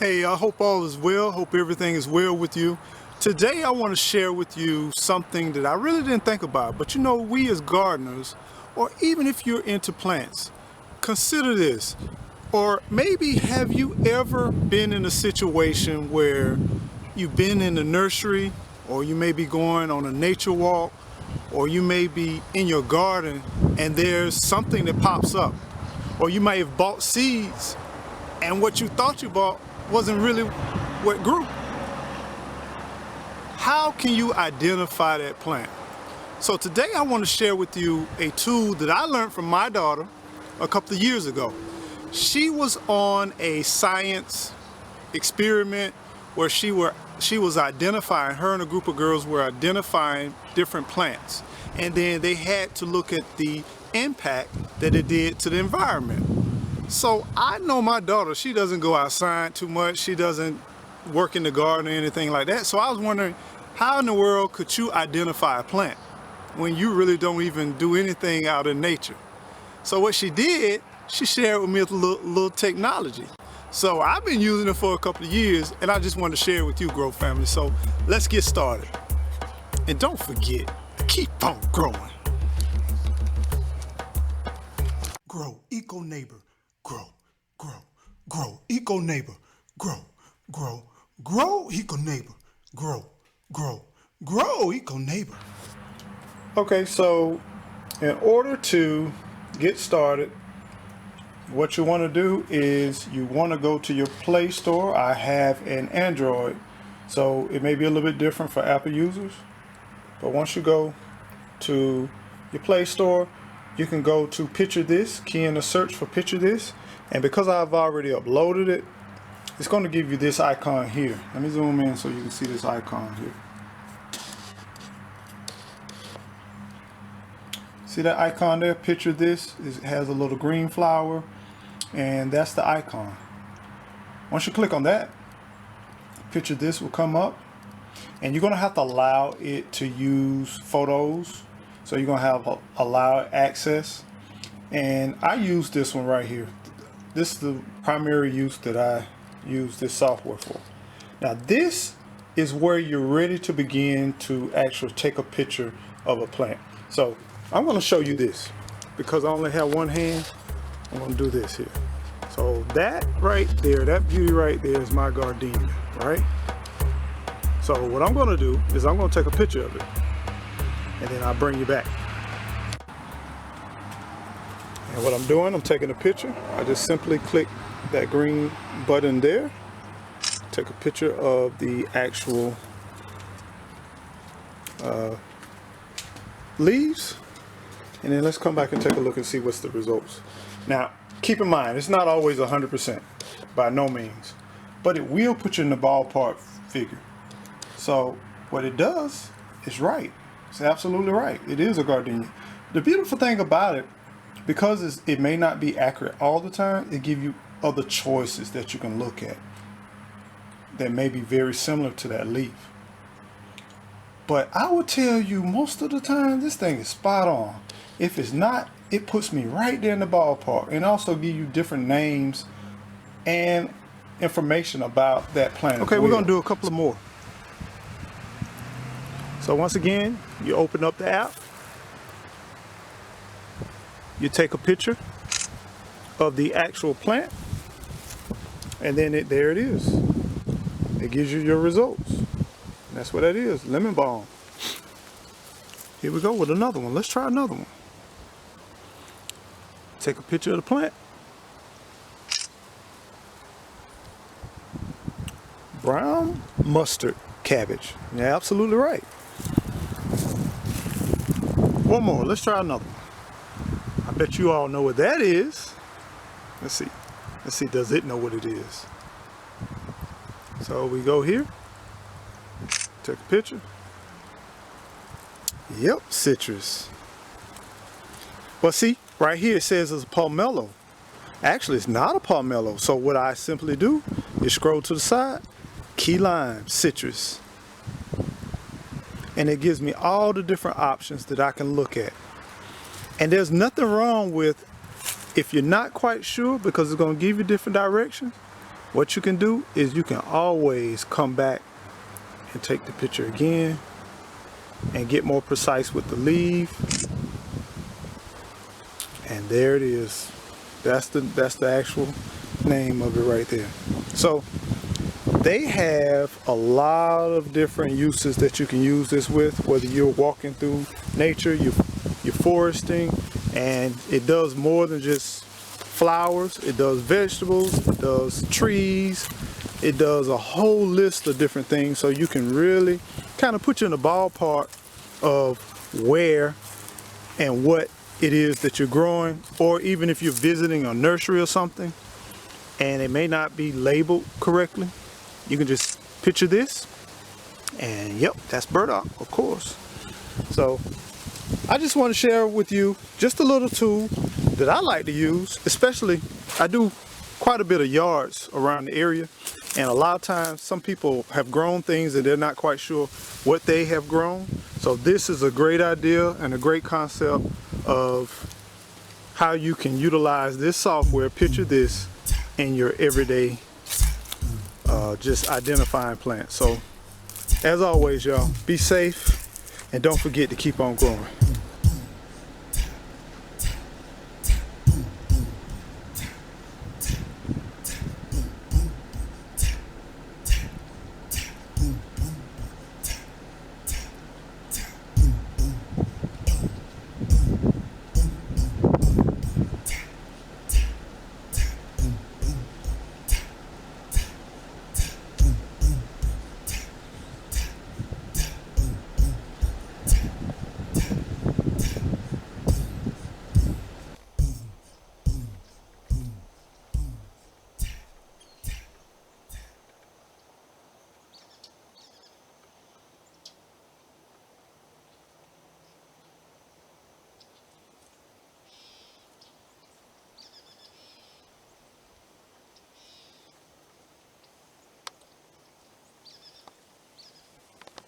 Hey, I hope all is well. Hope everything is well with you. Today I want to share with you something that I really didn't think about, but you know, we as gardeners, or even if you're into plants, consider this. Or maybe have you ever been in a situation where you've been in the nursery, or you may be going on a nature walk, or you may be in your garden and there's something that pops up, or you may have bought seeds and what you thought you bought wasn't really what grew. How can you identify that plant? So today I want to share with you a tool that I learned from my daughter a couple of years ago. She was on a science experiment where she was identifying, her and a group of girls were identifying different plants, and then they had to look at the impact that it did to the environment. So I know my daughter, she doesn't go outside too much, she doesn't work in the garden or anything like that. So I was wondering, how in the world could you identify a plant when you really don't even do anything out in nature? So what she did, she shared with me a little technology. So I've been using it for a couple of years, and I just wanted to share it with you, Grow Family. So let's get started. And don't forget to keep on growing. Grow, eco neighbor. Grow, grow, grow, eco neighbor. Grow, grow, grow, eco neighbor. Grow, grow, grow, eco neighbor. Okay, so in order to get started, what you want to do is you want to go to your Play Store. I have an Android, so it may be a little bit different for Apple users. But once you go to your Play Store, you can go to PictureThis, key in the search for PictureThis, and because I've already uploaded it, it's going to give you this icon here. Let me zoom in so you can see this icon here. See that icon there, PictureThis? It has a little green flower, and that's the icon. Once you click on that, PictureThis will come up, and you're going to have to allow it to use photos. So you're going to have allow access, and I use this one right here. This is the primary use that I use this software for. Now this is where you're ready to begin to actually take a picture of a plant. So I'm going to show you this because I only have one hand. I'm going to do this here. So that right there, that beauty right there is my gardenia, right? So what I'm going to do is I'm going to take a picture of it, and then I'll bring you back. And what I'm doing, I'm taking a picture. I just simply click that green button there, take a picture of the actual leaves, and then let's come back and take a look and see what's the results. Now, keep in mind, it's not always 100%, by no means, but it will put you in the ballpark figure. So what it does is right. It's absolutely right. It is a gardenia. The beautiful thing about it, because it may not be accurate all the time, it gives you other choices that you can look at that may be very similar to that leaf. But I would tell you most of the time this thing is spot on. If it's not, it puts me right there in the ballpark, and also give you different names and information about that plant. Okay, we're going to do a couple of more. So once again, you open up the app, you take a picture of the actual plant, and then there it is. It gives you your results. And that's what that is, lemon balm. Here we go with another one. Let's try another one. Take a picture of the plant. Brown mustard cabbage. You're absolutely right. One more. Let's try another one. I bet you all know what that is. Let's see. Let's see, does it know what it is? So we go here. Take a picture. Yep, citrus. Well, see, right here it says it's a pomelo. Actually, it's not a pomelo. So what I simply do is scroll to the side, key lime, citrus. And it gives me all the different options that I can look at. And there's nothing wrong with, if you're not quite sure, because it's going to give you different directions, what you can do is you can always come back and take the picture again and get more precise with the leaf. And there it is. That's the actual name of it right there. So they have a lot of different uses that you can use this with, whether you're walking through nature, you're foresting, and it does more than just flowers. It does vegetables, it does trees, it does a whole list of different things, so you can really kind of put you in the ballpark of where and what it is that you're growing, or even if you're visiting a nursery or something and it may not be labeled correctly, you can just picture this and yep, that's burdock, of course. So I just want to share with you just a little tool that I like to use, especially I do quite a bit of yards around the area, and a lot of times some people have grown things and they're not quite sure what they have grown. So this is a great idea and a great concept of how you can utilize this software, PictureThis, in your everyday just identifying plants. So as always, y'all, be safe and don't forget to keep on growing.